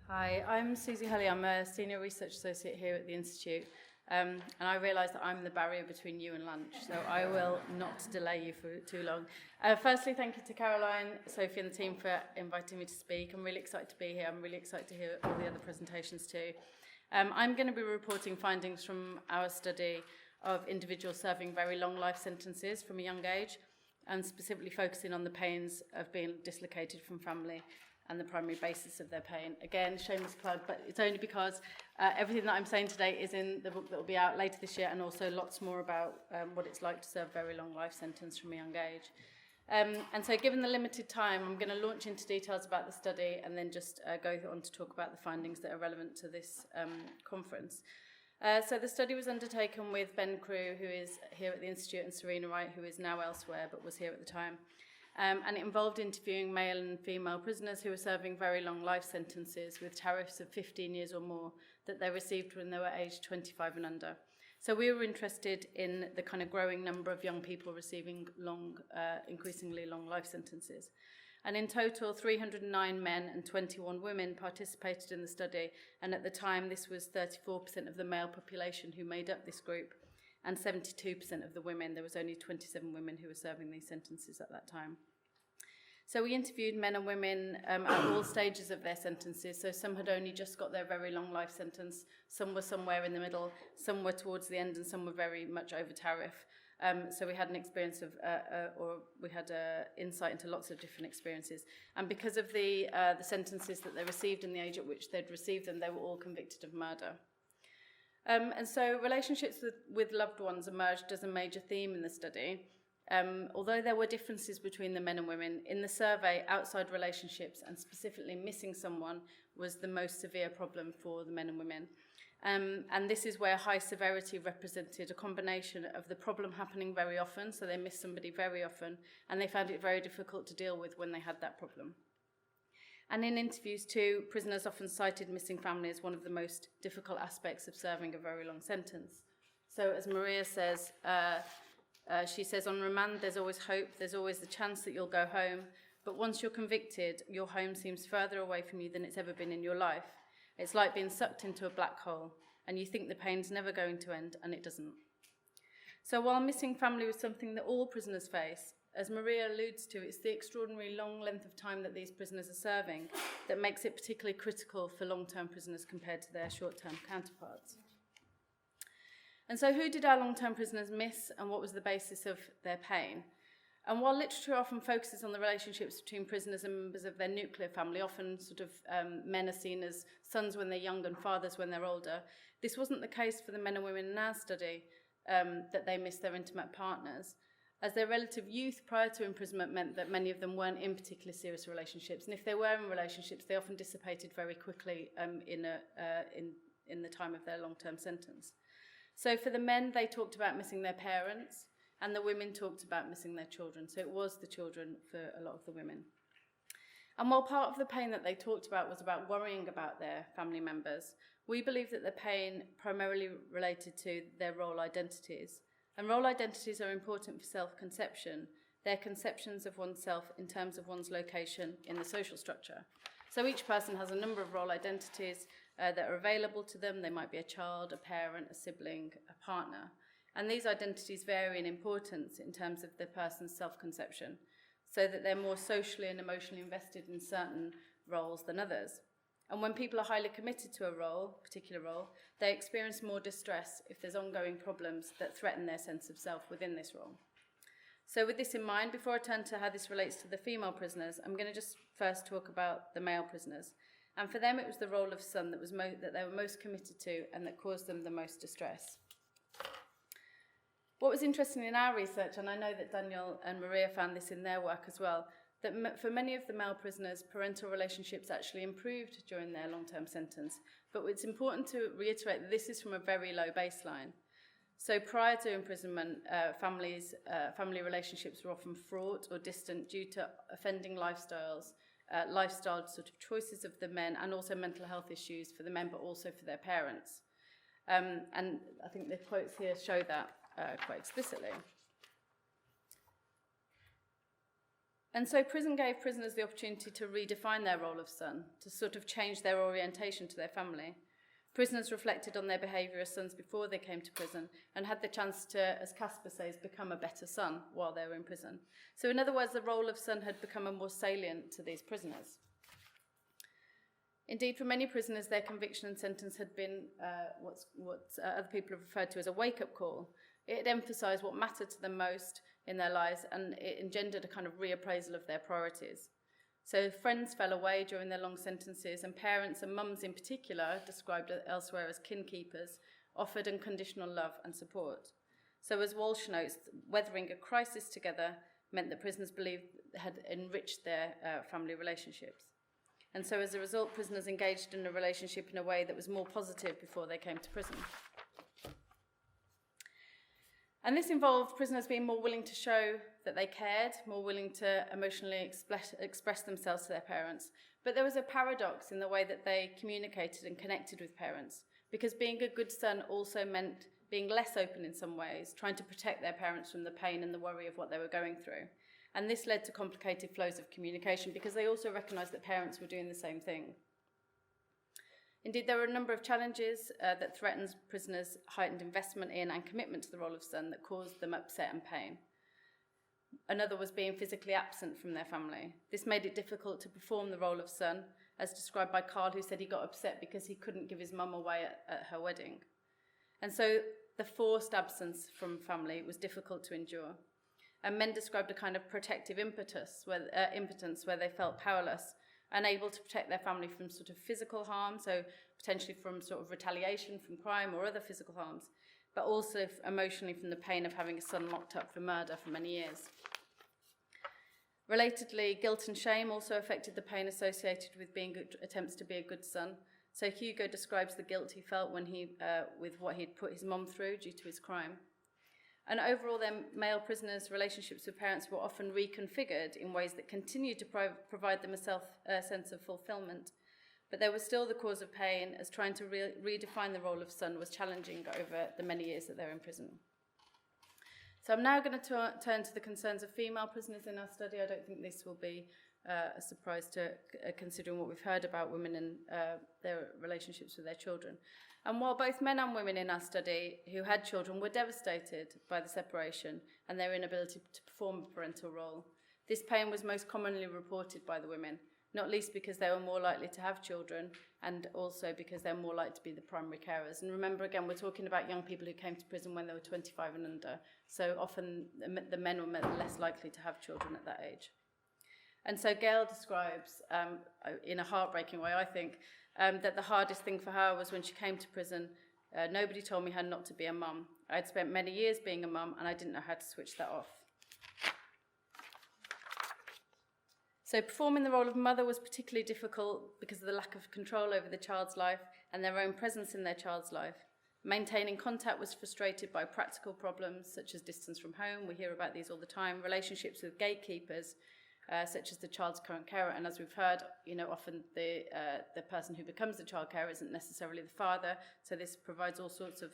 Hi, I'm Susie Hulley. I'm a Senior Research Associate here at the Institute. And I realise that I'm the barrier between you and lunch, so I will not delay you for too long. Firstly, thank you to Caroline, Sophie and the team for inviting me to speak. I'm really excited to be here. I'm really excited to hear all the other presentations too. I'm going to be reporting findings from our study of individuals serving very long life sentences from a young age, and specifically focusing on the pains of being dislocated from family and the primary basis of their pain. Again, shameless plug, but it's only because everything that I'm saying today is in the book that will be out later this year, and also lots more about what it's like to serve a very long life sentence from a young age. And so given the limited time, I'm going to launch into details about the study and then just go on to talk about the findings that are relevant to this conference. So the study was undertaken with Ben Crew, who is here at the Institute, and Serena Wright, who is now elsewhere but was here at the time. And it involved interviewing male and female prisoners who were serving very long life sentences with tariffs of 15 years or more that they received when they were aged 25 and under. So we were interested in the kind of growing number of young people receiving increasingly long life sentences. And in total, 309 men and 21 women participated in the study, and at the time this was 34% of the male population who made up this group, and 72% of the women. There was only 27 women who were serving these sentences at that time. So we interviewed men and women at all stages of their sentences. So some had only just got their very long life sentence, some were somewhere in the middle, some were towards the end, and some were very much over tariff. So we had an experience of, insight into lots of different experiences. And because of the sentences that they received and the age at which they'd received them, they were all convicted of murder. And so relationships with loved ones emerged as a major theme in the study. Although there were differences between the men and women, in the survey, outside relationships and specifically missing someone was the most severe problem for the men and women. And this is where high severity represented a combination of the problem happening very often, so they missed somebody very often, and they found it very difficult to deal with when they had that problem. And in interviews too, prisoners often cited missing family as one of the most difficult aspects of serving a very long sentence. So as Maria says, she says, on remand, there's always hope, there's always the chance that you'll go home, but once you're convicted, your home seems further away from you than it's ever been in your life. It's like being sucked into a black hole, and you think the pain's never going to end, and it doesn't. So while missing family was something that all prisoners face, as Maria alludes to, it's the extraordinary long length of time that these prisoners are serving that makes it particularly critical for long-term prisoners compared to their short-term counterparts. And so who did our long-term prisoners miss, and what was the basis of their pain? And while literature often focuses on the relationships between prisoners and members of their nuclear family, often men are seen as sons when they're young and fathers when they're older, this wasn't the case for the men and women in our study, that they missed their intimate partners, as their relative youth prior to imprisonment meant that many of them weren't in particularly serious relationships. And if they were in relationships, they often dissipated very quickly in the time of their long-term sentence. So for the men, they talked about missing their parents, and the women talked about missing their children. So it was the children for a lot of the women. And while part of the pain that they talked about was about worrying about their family members, we believe that the pain primarily related to their role identities. And role identities are important for self-conception. They're conceptions of oneself in terms of one's location in the social structure. So each person has a number of role identities that are available to them. They might be a child, a parent, a sibling, a partner. And these identities vary in importance in terms of the person's self-conception, so that they're more socially and emotionally invested in certain roles than others. And when people are highly committed to a particular role, they experience more distress if there's ongoing problems that threaten their sense of self within this role. So with this in mind, before I turn to how this relates to the female prisoners, I'm going to just first talk about the male prisoners. And for them, it was the role of son that they were most committed to and that caused them the most distress. What was interesting in our research, and I know that Daniel and Maria found this in their work as well, that for many of the male prisoners, parental relationships actually improved during their long-term sentence. But it's important to reiterate that this is from a very low baseline. So prior to imprisonment, family relationships were often fraught or distant due to offending lifestyle choices of the men, and also mental health issues for the men, but also for their parents. And I think the quotes here show that quite explicitly. And so prison gave prisoners the opportunity to redefine their role of son, to sort of change their orientation to their family. Prisoners reflected on their behaviour as sons before they came to prison and had the chance to, as Casper says, become a better son while they were in prison. So in other words, the role of son had become more salient to these prisoners. Indeed, for many prisoners, their conviction and sentence had been what other people have referred to as a wake-up call. It emphasised what mattered to them most in their lives, and it engendered a kind of reappraisal of their priorities. So friends fell away during their long sentences, and parents and mums in particular, described elsewhere as kinkeepers, offered unconditional love and support. So as Walsh notes, weathering a crisis together meant that prisoners believed had enriched their family relationships. And so as a result, prisoners engaged in a relationship in a way that was more positive before they came to prison. And this involved prisoners being more willing to show that they cared, more willing to emotionally express themselves to their parents. But there was a paradox in the way that they communicated and connected with parents, because being a good son also meant being less open in some ways, trying to protect their parents from the pain and the worry of what they were going through. And this led to complicated flows of communication because they also recognised that parents were doing the same thing. Indeed, there were a number of challenges that threatened prisoners' heightened investment in and commitment to the role of son that caused them upset and pain. Another was being physically absent from their family. This made it difficult to perform the role of son, as described by Carl, who said he got upset because he couldn't give his mum away at her wedding. And so the forced absence from family was difficult to endure. And men described a kind of protective impotence where they felt powerless, unable to protect their family from sort of physical harm, so potentially from sort of retaliation from crime or other physical harms, but also emotionally from the pain of having a son locked up for murder for many years. Relatedly, guilt and shame also affected the pain associated with attempts to be a good son. So Hugo describes the guilt he felt when with what he'd put his mum through due to his crime. And overall, their male prisoners' relationships with parents were often reconfigured in ways that continued to provide them a sense of fulfillment. But there was still the cause of pain, as trying to redefine the role of son was challenging over the many years that they were in prison. So I'm now going to turn to the concerns of female prisoners in our study. I don't think this will be a surprise to considering what we've heard about women and their relationships with their children. And while both men and women in our study who had children were devastated by the separation and their inability to perform a parental role, this pain was most commonly reported by the women, not least because they were more likely to have children and also because they're more likely to be the primary carers. And remember, again, we're talking about young people who came to prison when they were 25 and under, so often the men were less likely to have children at that age. And so Gail describes, in a heartbreaking way, I think, that the hardest thing for her was when she came to prison. Nobody told me how not to be a mum. I'd spent many years being a mum and I didn't know how to switch that off. So performing the role of mother was particularly difficult because of the lack of control over the child's life and their own presence in their child's life. Maintaining contact was frustrated by practical problems such as distance from home. We hear about these all the time. Relationships with gatekeepers, such as the child's current carer, and as we've heard, often the person who becomes the child carer isn't necessarily the father, so this provides all sorts of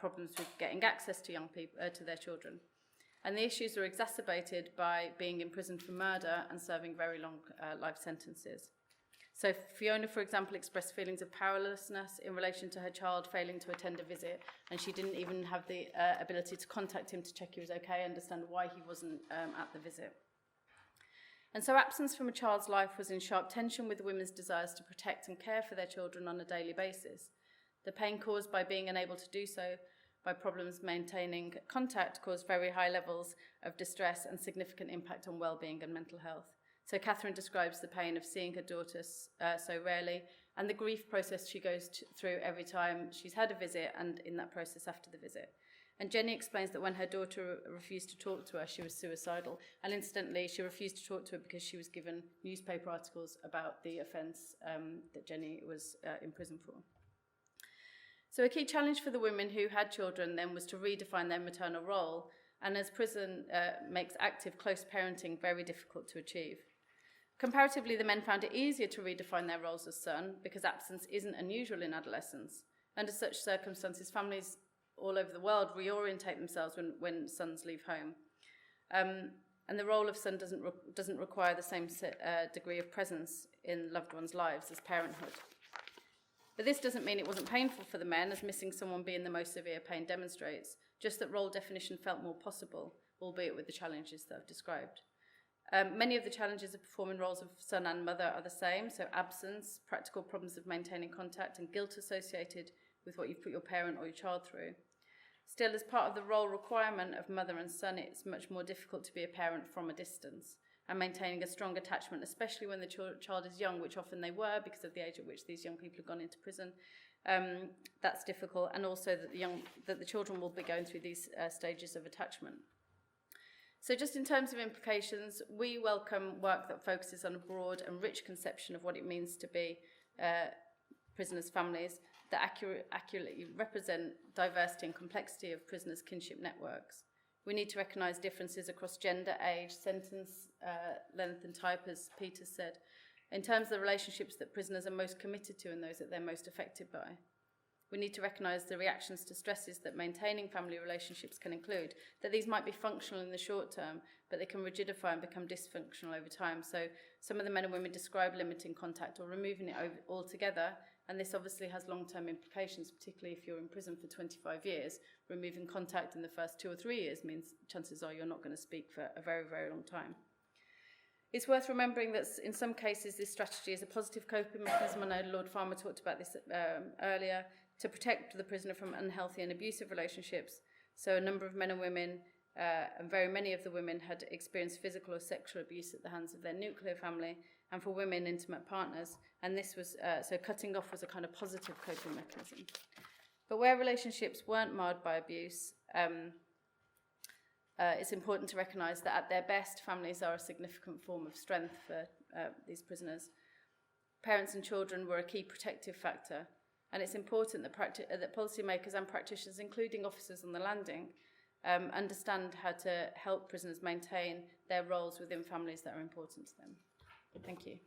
problems with getting access to young people, to their children. And the issues are exacerbated by being imprisoned for murder and serving very long life sentences. So Fiona, for example, expressed feelings of powerlessness in relation to her child failing to attend a visit, and she didn't even have the ability to contact him to check he was okay, understand why he wasn't at the visit. And so absence from a child's life was in sharp tension with the women's desires to protect and care for their children on a daily basis. The pain caused by being unable to do so, by problems maintaining contact, caused very high levels of distress and significant impact on well-being and mental health. So Catherine describes the pain of seeing her daughter so rarely and the grief process she goes through every time she's had a visit and in that process after the visit. And Jenny explains that when her daughter refused to talk to her, she was suicidal. And incidentally, she refused to talk to her because she was given newspaper articles about the offence that Jenny was in prison for. So a key challenge for the women who had children then was to redefine their maternal role, and as prison makes active close parenting very difficult to achieve. Comparatively, the men found it easier to redefine their roles as son because absence isn't unusual in adolescence. Under such circumstances, families all over the world reorientate themselves when sons leave home. and the role of son doesn't require the same degree of presence in loved ones' lives as parenthood. But this doesn't mean it wasn't painful for the men, as missing someone being the most severe pain demonstrates, just that role definition felt more possible, albeit with the challenges that I've described. Many of the challenges of performing roles of son and mother are the same, so absence, practical problems of maintaining contact, and guilt associated with what you've put your parent or your child through. Still, as part of the role requirement of mother and son, it's much more difficult to be a parent from a distance and maintaining a strong attachment, especially when the child is young, which often they were because of the age at which these young people have gone into prison. That's difficult, and also that the children will be going through these stages of attachment. So just in terms of implications, we welcome work that focuses on a broad and rich conception of what it means to be prisoners' families that accurately represent diversity and complexity of prisoners' kinship networks. We need to recognise differences across gender, age, sentence length and type, as Peter said, in terms of the relationships that prisoners are most committed to and those that they're most affected by. We need to recognise the reactions to stresses that maintaining family relationships can include, that these might be functional in the short term, but they can rigidify and become dysfunctional over time. So some of the men and women describe limiting contact or removing it altogether, and this obviously has long-term implications, particularly if you're in prison for 25 years. Removing contact in the first 2 or 3 years means chances are you're not going to speak for a very, very long time. It's worth remembering that in some cases this strategy is a positive coping mechanism. I know Lord Farmer talked about this earlier, to protect the prisoner from unhealthy and abusive relationships. So a number of men and women, and very many of the women, had experienced physical or sexual abuse at the hands of their nuclear family, and for women, intimate partners. And this was, so cutting off was a kind of positive coping mechanism. But where relationships weren't marred by abuse, it's important to recognise that at their best, families are a significant form of strength for these prisoners. Parents and children were a key protective factor, and it's important that policymakers and practitioners, including officers on the landing, understand how to help prisoners maintain their roles within families that are important to them. Thank you.